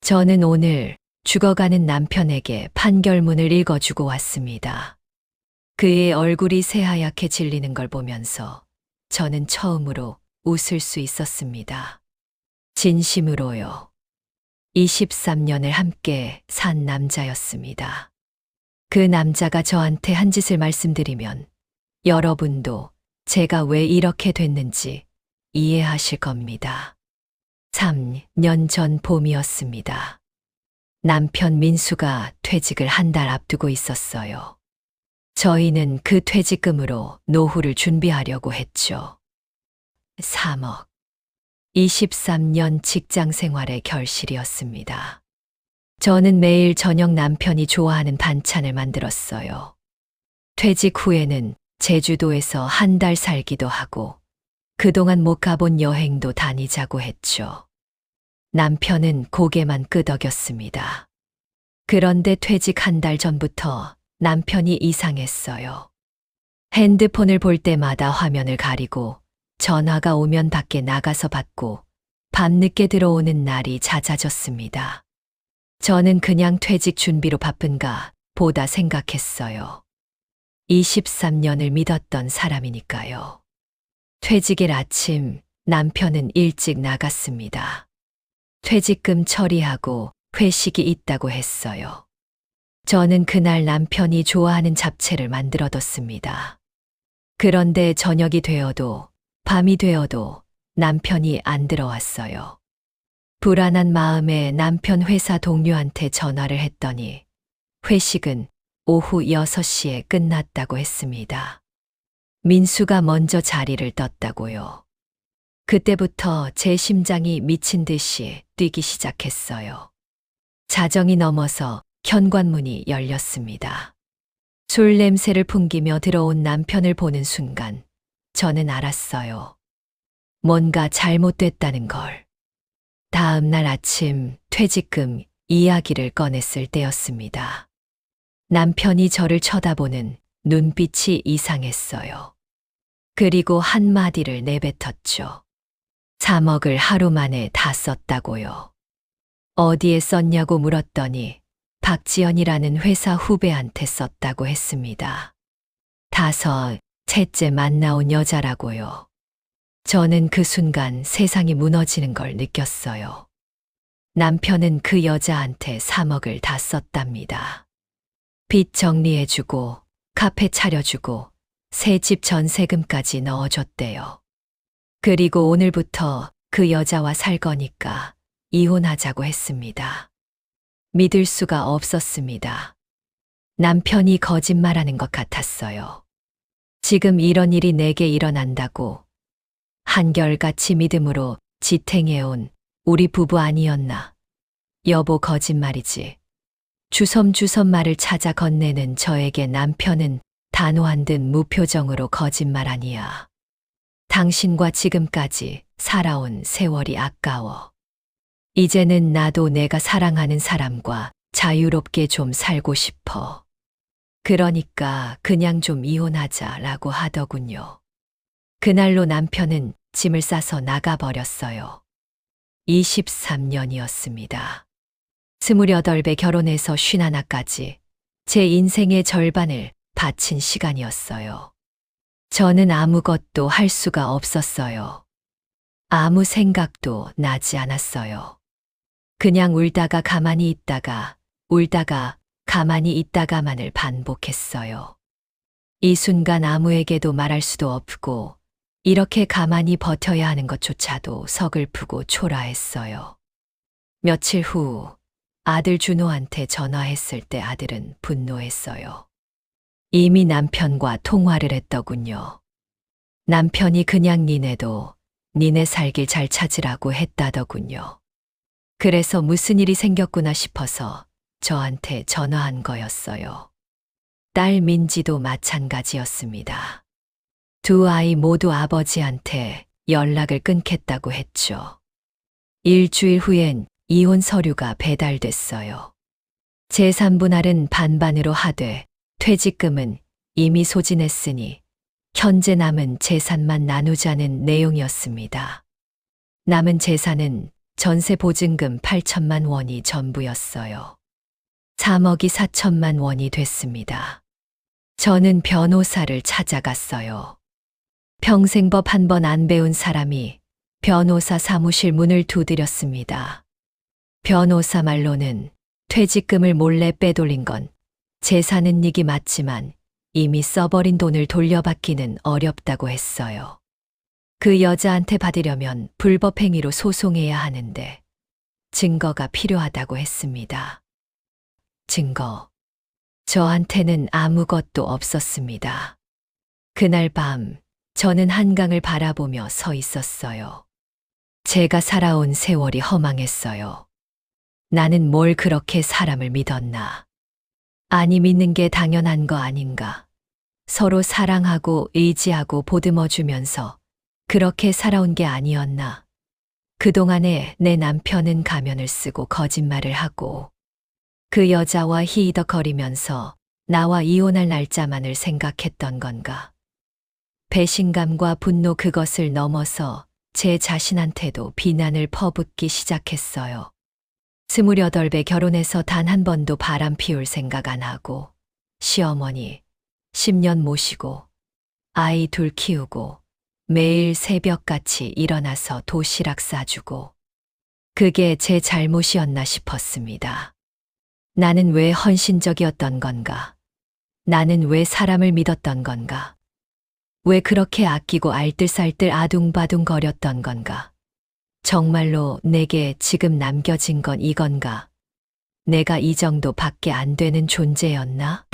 저는 오늘 죽어가는 남편에게 판결문을 읽어주고 왔습니다. 그의 얼굴이 새하얗게 질리는 걸 보면서 저는 처음으로 웃을 수 있었습니다. 진심으로요. 23년을 함께 산 남자였습니다. 그 남자가 저한테 한 짓을 말씀드리면 여러분도 제가 왜 이렇게 됐는지 이해하실 겁니다. 3년 전 봄이었습니다. 남편 민수가 퇴직을 한 달 앞두고 있었어요. 저희는 그 퇴직금으로 노후를 준비하려고 했죠. 3억. 23년 직장 생활의 결실이었습니다. 저는 매일 저녁 남편이 좋아하는 반찬을 만들었어요. 퇴직 후에는 제주도에서 한 달 살기도 하고 그동안 못 가본 여행도 다니자고 했죠. 남편은 고개만 끄덕였습니다. 그런데 퇴직 한 달 전부터 남편이 이상했어요. 핸드폰을 볼 때마다 화면을 가리고 전화가 오면 밖에 나가서 받고 밤늦게 들어오는 날이 잦아졌습니다. 저는 그냥 퇴직 준비로 바쁜가 보다 생각했어요. 23년을 믿었던 사람이니까요. 퇴직일 아침 남편은 일찍 나갔습니다. 퇴직금 처리하고 회식이 있다고 했어요. 저는 그날 남편이 좋아하는 잡채를 만들어뒀습니다. 그런데 저녁이 되어도 밤이 되어도 남편이 안 들어왔어요. 불안한 마음에 남편 회사 동료한테 전화를 했더니 회식은 오후 6시에 끝났다고 했습니다. 민수가 먼저 자리를 떴다고요. 그때부터 제 심장이 미친 듯이 뛰기 시작했어요. 자정이 넘어서 현관문이 열렸습니다. 술 냄새를 풍기며 들어온 남편을 보는 순간 저는 알았어요. 뭔가 잘못됐다는 걸. 다음 날 아침 퇴직금 이야기를 꺼냈을 때였습니다. 남편이 저를 쳐다보는 눈빛이 이상했어요. 그리고 한마디를 내뱉었죠. 3억을 하루 만에 다 썼다고요. 어디에 썼냐고 물었더니 박지연이라는 회사 후배한테 썼다고 했습니다. 5째째 만나온 여자라고요. 저는 그 순간 세상이 무너지는 걸 느꼈어요. 남편은 그 여자한테 3억을 다 썼답니다. 빚 정리해주고 카페 차려주고 새 집 전세금까지 넣어줬대요. 그리고 오늘부터 그 여자와 살 거니까 이혼하자고 했습니다. 믿을 수가 없었습니다. 남편이 거짓말하는 것 같았어요. 지금 이런 일이 내게 일어난다고 한결같이 믿음으로 지탱해온 우리 부부 아니었나. 여보 거짓말이지. 주섬주섬 말을 찾아 건네는 저에게 남편은 단호한 듯 무표정으로 거짓말 아니야. 당신과 지금까지 살아온 세월이 아까워. 이제는 나도 내가 사랑하는 사람과 자유롭게 좀 살고 싶어. 그러니까 그냥 좀 이혼하자라고 하더군요. 그날로 남편은 짐을 싸서 나가버렸어요. 23년이었습니다. 28배 결혼해서 51까지 제 인생의 절반을 바친 시간이었어요. 저는 아무것도 할 수가 없었어요. 아무 생각도 나지 않았어요. 그냥 울다가 가만히 있다가 울다가 가만히 있다가만을 반복했어요. 이 순간 아무에게도 말할 수도 없고 이렇게 가만히 버텨야 하는 것조차도 서글프고 초라했어요. 며칠 후 아들 준호한테 전화했을 때 아들은 분노했어요. 이미 남편과 통화를 했더군요. 남편이 그냥 니네도 니네 살길 잘 찾으라고 했다더군요. 그래서 무슨 일이 생겼구나 싶어서 저한테 전화한 거였어요. 딸 민지도 마찬가지였습니다. 두 아이 모두 아버지한테 연락을 끊겠다고 했죠. 일주일 후엔 이혼 서류가 배달됐어요. 제3분할은 반반으로 하되 퇴직금은 이미 소진했으니 현재 남은 재산만 나누자는 내용이었습니다. 남은 재산은 전세 보증금 8천만 원이 전부였어요. 3억이 4천만 원이 됐습니다. 저는 변호사를 찾아갔어요. 평생 법 한 번 안 배운 사람이 변호사 사무실 문을 두드렸습니다. 변호사 말로는 퇴직금을 몰래 빼돌린 건 재산은 이익이 맞지만 이미 써버린 돈을 돌려받기는 어렵다고 했어요. 그 여자한테 받으려면 불법행위로 소송해야 하는데 증거가 필요하다고 했습니다. 증거. 저한테는 아무것도 없었습니다. 그날 밤 저는 한강을 바라보며 서 있었어요. 제가 살아온 세월이 허망했어요. 나는 뭘 그렇게 사람을 믿었나? 아니, 믿는 게 당연한 거 아닌가? 서로 사랑하고 의지하고 보듬어주면서 그렇게 살아온 게 아니었나? 그동안에 내 남편은 가면을 쓰고 거짓말을 하고 그 여자와 히히덕거리면서 나와 이혼할 날짜만을 생각했던 건가? 배신감과 분노, 그것을 넘어서 제 자신한테도 비난을 퍼붓기 시작했어요. 28배 결혼해서 단 한 번도 바람 피울 생각 안 하고 시어머니 10년 모시고 아이 둘 키우고 매일 새벽같이 일어나서 도시락 싸주고 그게 제 잘못이었나 싶었습니다. 나는 왜 헌신적이었던 건가? 나는 왜 사람을 믿었던 건가? 왜 그렇게 아끼고 알뜰살뜰 아둥바둥 거렸던 건가? 정말로 내게 지금 남겨진 건 이건가? 내가 이 정도밖에 안 되는 존재였나?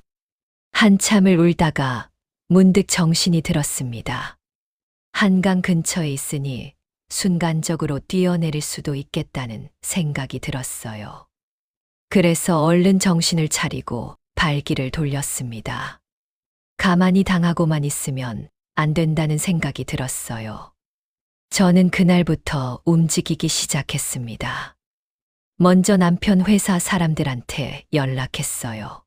한참을 울다가 문득 정신이 들었습니다. 한강 근처에 있으니 순간적으로 뛰어내릴 수도 있겠다는 생각이 들었어요. 그래서 얼른 정신을 차리고 발길을 돌렸습니다. 가만히 당하고만 있으면 안 된다는 생각이 들었어요. 저는 그날부터 움직이기 시작했습니다. 먼저 남편 회사 사람들한테 연락했어요.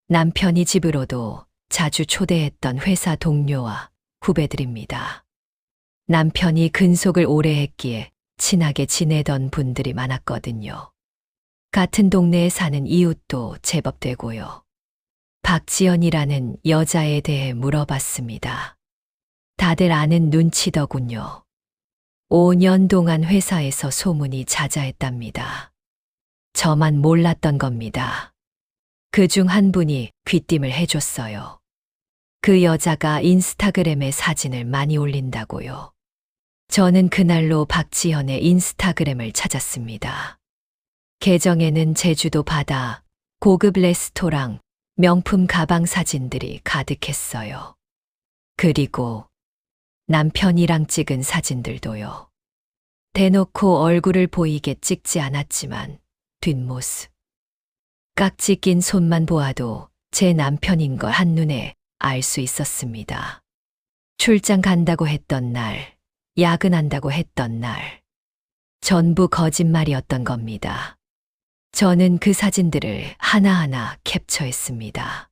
남편이 집으로도 자주 초대했던 회사 동료와 후배들입니다. 남편이 근속을 오래 했기에 친하게 지내던 분들이 많았거든요. 같은 동네에 사는 이웃도 제법 되고요. 박지연이라는 여자에 대해 물어봤습니다. 다들 아는 눈치더군요. 5년 동안 회사에서 소문이 자자했답니다. 저만 몰랐던 겁니다. 그중 한 분이 귀띔을 해줬어요. 그 여자가 인스타그램에 사진을 많이 올린다고요. 저는 그날로 박지현의 인스타그램을 찾았습니다. 계정에는 제주도 바다, 고급 레스토랑, 명품 가방 사진들이 가득했어요. 그리고 남편이랑 찍은 사진들도요. 대놓고 얼굴을 보이게 찍지 않았지만 뒷모습. 깍지 낀 손만 보아도 제 남편인 걸 한눈에 알 수 있었습니다. 출장 간다고 했던 날, 야근한다고 했던 날. 전부 거짓말이었던 겁니다. 저는 그 사진들을 하나하나 캡처했습니다.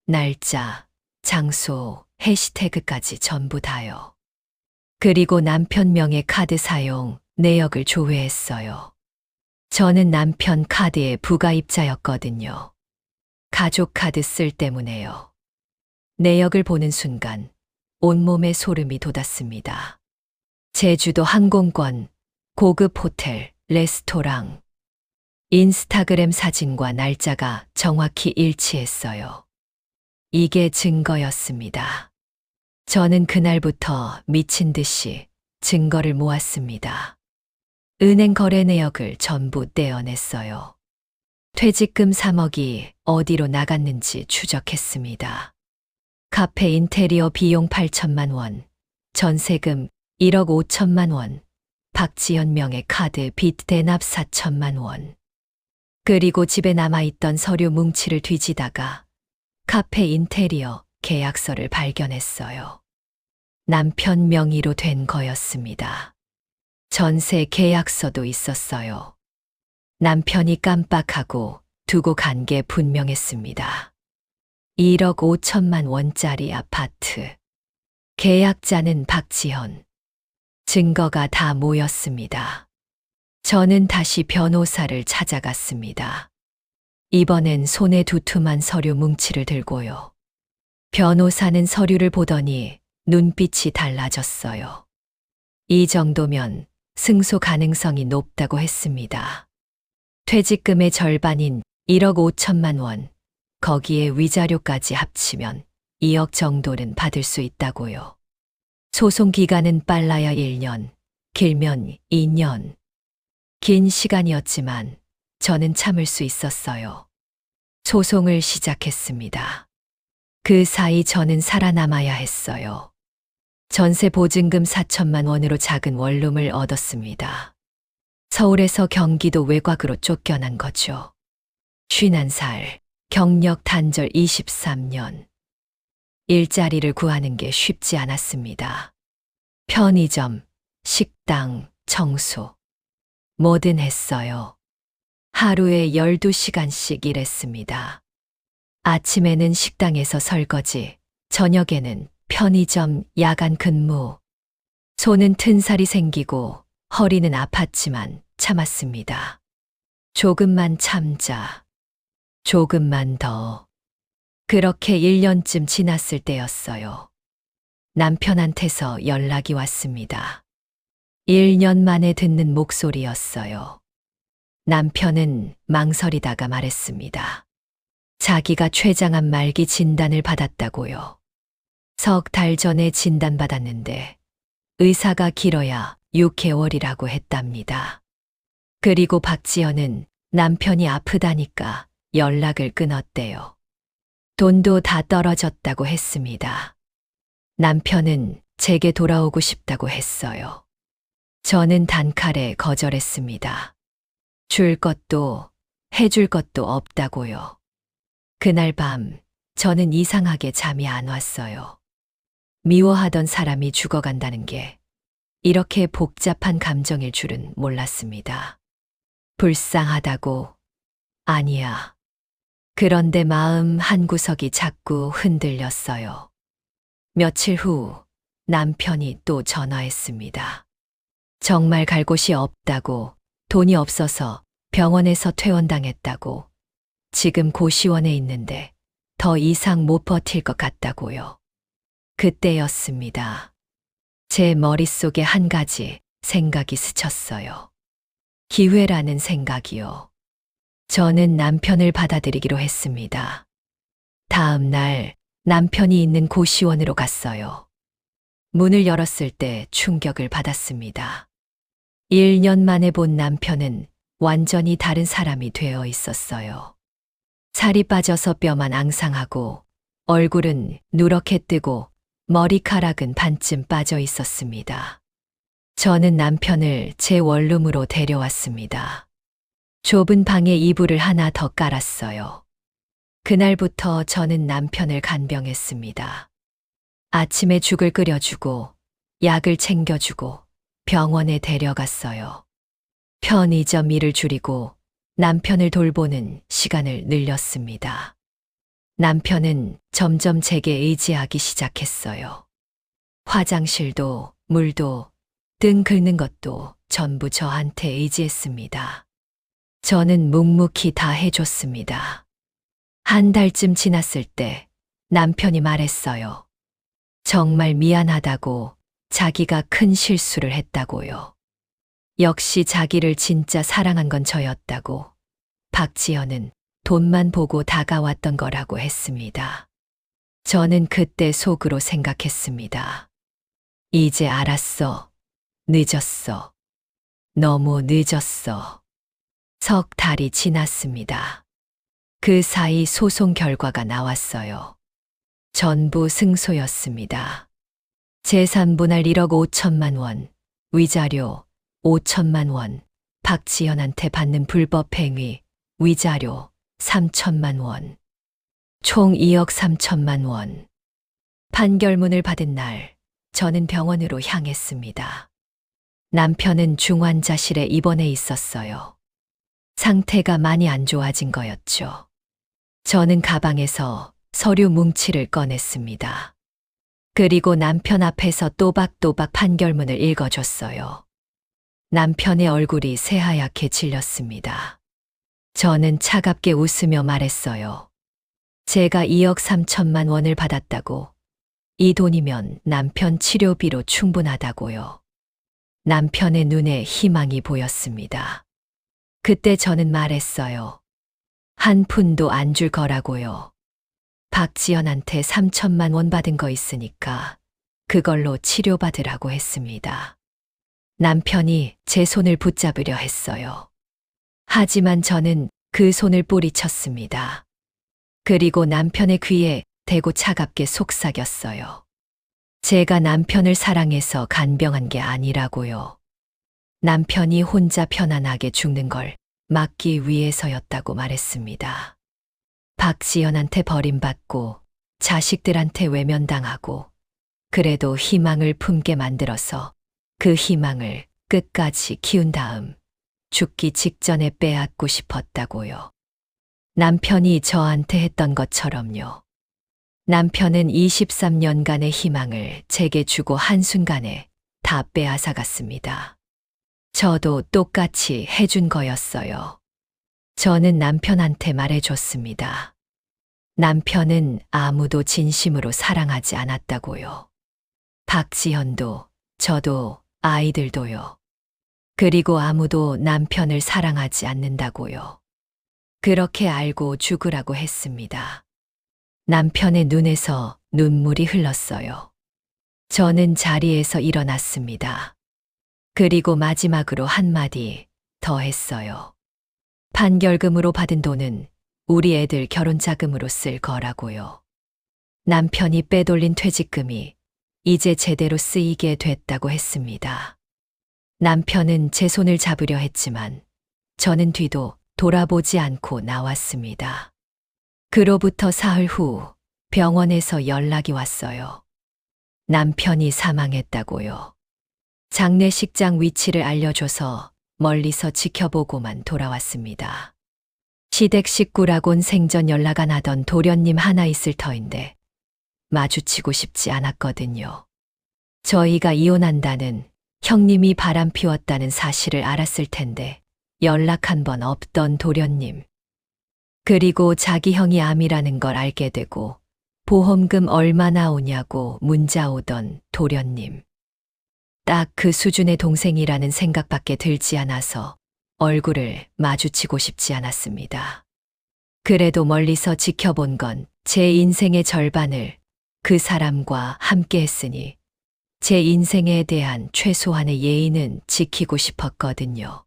날짜, 장소, 해시태그까지 전부 다요. 그리고 남편 명의 카드 사용 내역을 조회했어요. 저는 남편 카드의 부가입자였거든요. 가족 카드 쓸 때문에요. 내역을 보는 순간 온몸에 소름이 돋았습니다. 제주도 항공권, 고급 호텔, 레스토랑. 인스타그램 사진과 날짜가 정확히 일치했어요. 이게 증거였습니다. 저는 그날부터 미친 듯이 증거를 모았습니다. 은행 거래 내역을 전부 떼어냈어요. 퇴직금 3억이 어디로 나갔는지 추적했습니다. 카페 인테리어 비용 8천만 원, 전세금 1억 5천만 원, 박지연 명의 카드 빚 대납 4천만 원. 그리고 집에 남아있던 서류 뭉치를 뒤지다가 카페 인테리어 계약서를 발견했어요. 남편 명의로 된 거였습니다. 전세 계약서도 있었어요. 남편이 깜빡하고 두고 간 게 분명했습니다. 1억 5천만 원짜리 아파트. 계약자는 박지현. 증거가 다 모였습니다. 저는 다시 변호사를 찾아갔습니다. 이번엔 손에 두툼한 서류 뭉치를 들고요. 변호사는 서류를 보더니 눈빛이 달라졌어요. 이 정도면 승소 가능성이 높다고 했습니다. 퇴직금의 절반인 1억 5천만 원, 거기에 위자료까지 합치면 2억 정도는 받을 수 있다고요. 소송 기간은 빨라야 1년, 길면 2년. 긴 시간이었지만 저는 참을 수 있었어요. 소송을 시작했습니다. 그 사이 저는 살아남아야 했어요. 전세 보증금 4천만 원으로 작은 원룸을 얻었습니다. 서울에서 경기도 외곽으로 쫓겨난 거죠. 51살, 경력 단절 23년. 일자리를 구하는 게 쉽지 않았습니다. 편의점, 식당, 청소. 뭐든 했어요. 하루에 12시간씩 일했습니다. 아침에는 식당에서 설거지, 저녁에는 편의점, 야간 근무. 손은 튼살이 생기고 허리는 아팠지만 참았습니다. 조금만 참자. 조금만 더. 그렇게 1년쯤 지났을 때였어요. 남편한테서 연락이 왔습니다. 1년 만에 듣는 목소리였어요. 남편은 망설이다가 말했습니다. 자기가 췌장암 말기 진단을 받았다고요. 석 달 전에 진단받았는데 의사가 길어야 6개월이라고 했답니다. 그리고 박지연은 남편이 아프다니까 연락을 끊었대요. 돈도 다 떨어졌다고 했습니다. 남편은 제게 돌아오고 싶다고 했어요. 저는 단칼에 거절했습니다. 줄 것도 해줄 것도 없다고요. 그날 밤 저는 이상하게 잠이 안 왔어요. 미워하던 사람이 죽어간다는 게 이렇게 복잡한 감정일 줄은 몰랐습니다. 불쌍하다고? 아니야. 그런데 마음 한구석이 자꾸 흔들렸어요. 며칠 후 남편이 또 전화했습니다. 정말 갈 곳이 없다고, 돈이 없어서 병원에서 퇴원당했다고, 지금 고시원에 있는데 더 이상 못 버틸 것 같다고요. 그때였습니다. 제 머릿속에 한 가지 생각이 스쳤어요. 기회라는 생각이요. 저는 남편을 받아들이기로 했습니다. 다음 날 남편이 있는 고시원으로 갔어요. 문을 열었을 때 충격을 받았습니다. 1년 만에 본 남편은 완전히 다른 사람이 되어 있었어요. 살이 빠져서 뼈만 앙상하고 얼굴은 누렇게 뜨고 머리카락은 반쯤 빠져 있었습니다. 저는 남편을 제 원룸으로 데려왔습니다. 좁은 방에 이불을 하나 더 깔았어요. 그날부터 저는 남편을 간병했습니다. 아침에 죽을 끓여주고 약을 챙겨주고 병원에 데려갔어요. 편의점 일을 줄이고 남편을 돌보는 시간을 늘렸습니다. 남편은 점점 제게 의지하기 시작했어요. 화장실도 물도 등 긁는 것도 전부 저한테 의지했습니다. 저는 묵묵히 다 해줬습니다. 한 달쯤 지났을 때 남편이 말했어요. 정말 미안하다고, 자기가 큰 실수를 했다고요. 역시 자기를 진짜 사랑한 건 저였다고, 박지연은 돈만 보고 다가왔던 거라고 했습니다. 저는 그때 속으로 생각했습니다. 이제 알았어. 늦었어. 너무 늦었어. 석 달이 지났습니다. 그 사이 소송 결과가 나왔어요. 전부 승소였습니다. 재산 분할 1억 5천만 원, 위자료 5천만 원, 박지연한테 받는 불법 행위, 위자료 3천만 원, 총 2억 3천만 원. 판결문을 받은 날, 저는 병원으로 향했습니다. 남편은 중환자실에 입원해 있었어요. 상태가 많이 안 좋아진 거였죠. 저는 가방에서 서류 뭉치를 꺼냈습니다. 그리고 남편 앞에서 또박또박 판결문을 읽어줬어요. 남편의 얼굴이 새하얗게 질렸습니다. 저는 차갑게 웃으며 말했어요. 제가 2억 3천만 원을 받았다고. 이 돈이면 남편 치료비로 충분하다고요. 남편의 눈에 희망이 보였습니다. 그때 저는 말했어요. 한 푼도 안 줄 거라고요. 박지연한테 3천만 원 받은 거 있으니까 그걸로 치료받으라고 했습니다. 남편이 제 손을 붙잡으려 했어요. 하지만 저는 그 손을 뿌리쳤습니다. 그리고 남편의 귀에 대고 차갑게 속삭였어요. 제가 남편을 사랑해서 간병한 게 아니라고요. 남편이 혼자 편안하게 죽는 걸 막기 위해서였다고 말했습니다. 박지연한테 버림받고 자식들한테 외면당하고 그래도 희망을 품게 만들어서 그 희망을 끝까지 키운 다음 죽기 직전에 빼앗고 싶었다고요. 남편이 저한테 했던 것처럼요. 남편은 23년간의 희망을 제게 주고 한순간에 다 빼앗아 갔습니다. 저도 똑같이 해준 거였어요. 저는 남편한테 말해줬습니다. 남편은 아무도 진심으로 사랑하지 않았다고요. 박지현도, 저도, 아이들도요. 그리고 아무도 남편을 사랑하지 않는다고요. 그렇게 알고 죽으라고 했습니다. 남편의 눈에서 눈물이 흘렀어요. 저는 자리에서 일어났습니다. 그리고 마지막으로 한마디 더 했어요. 판결금으로 받은 돈은 우리 애들 결혼 자금으로 쓸 거라고요. 남편이 빼돌린 퇴직금이 이제 제대로 쓰이게 됐다고 했습니다. 남편은 제 손을 잡으려 했지만 저는 뒤도 돌아보지 않고 나왔습니다. 그로부터 사흘 후 병원에서 연락이 왔어요. 남편이 사망했다고요. 장례식장 위치를 알려줘서 멀리서 지켜보고만 돌아왔습니다. 시댁 식구라곤 생전 연락 안 하던 도련님 하나 있을 터인데 마주치고 싶지 않았거든요. 저희가 이혼한다는, 형님이 바람 피웠다는 사실을 알았을 텐데 연락 한 번 없던 도련님. 그리고 자기 형이 암이라는 걸 알게 되고 보험금 얼마 나오냐고 문자 오던 도련님. 딱 그 수준의 동생이라는 생각밖에 들지 않아서 얼굴을 마주치고 싶지 않았습니다. 그래도 멀리서 지켜본 건 제 인생의 절반을 그 사람과 함께 했으니 제 인생에 대한 최소한의 예의는 지키고 싶었거든요.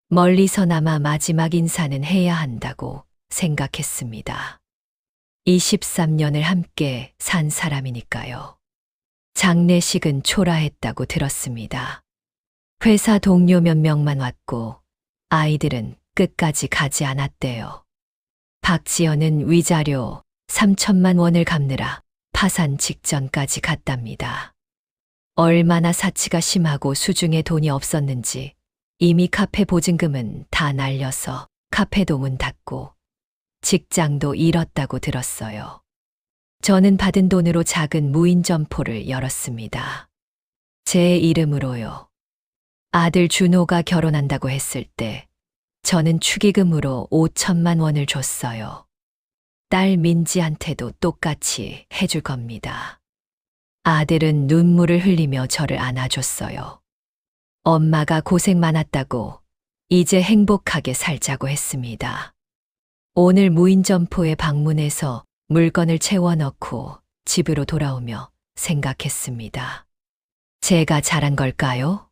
멀리서나마 마지막 인사는 해야 한다고 생각했습니다. 23년을 함께 산 사람이니까요. 장례식은 초라했다고 들었습니다. 회사 동료 몇 명만 왔고 아이들은 끝까지 가지 않았대요. 박지연은 위자료 3천만 원을 갚느라 파산 직전까지 갔답니다. 얼마나 사치가 심하고 수중에 돈이 없었는지 이미 카페 보증금은 다 날려서 카페도 문 닫고 직장도 잃었다고 들었어요. 저는 받은 돈으로 작은 무인 점포를 열었습니다. 제 이름으로요. 아들 준호가 결혼한다고 했을 때 저는 축의금으로 5천만 원을 줬어요. 딸 민지한테도 똑같이 해줄 겁니다. 아들은 눈물을 흘리며 저를 안아줬어요. 엄마가 고생 많았다고 이제 행복하게 살자고 했습니다. 오늘 무인 점포에 방문해서 물건을 채워넣고 집으로 돌아오며 생각했습니다. 제가 잘한 걸까요?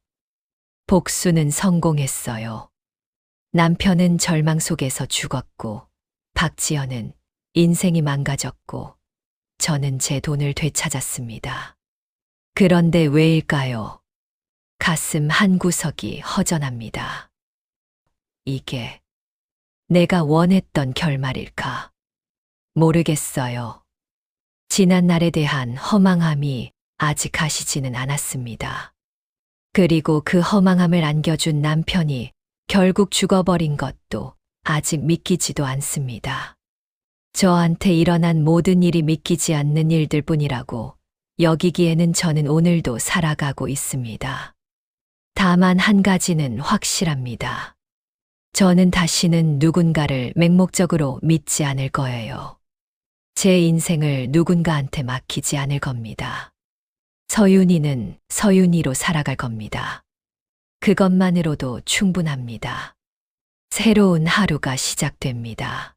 복수는 성공했어요. 남편은 절망 속에서 죽었고 박지연은 인생이 망가졌고 저는 제 돈을 되찾았습니다. 그런데 왜일까요? 가슴 한 구석이 허전합니다. 이게 내가 원했던 결말일까? 모르겠어요. 지난 날에 대한 허망함이 아직 가시지는 않았습니다. 그리고 그 허망함을 안겨준 남편이 결국 죽어버린 것도 아직 믿기지도 않습니다. 저한테 일어난 모든 일이 믿기지 않는 일들 뿐이라고 여기기에는 저는 오늘도 살아가고 있습니다. 다만 한 가지는 확실합니다. 저는 다시는 누군가를 맹목적으로 믿지 않을 거예요. 제 인생을 누군가한테 맡기지 않을 겁니다. 서윤이는 서윤이로 살아갈 겁니다. 그것만으로도 충분합니다. 새로운 하루가 시작됩니다.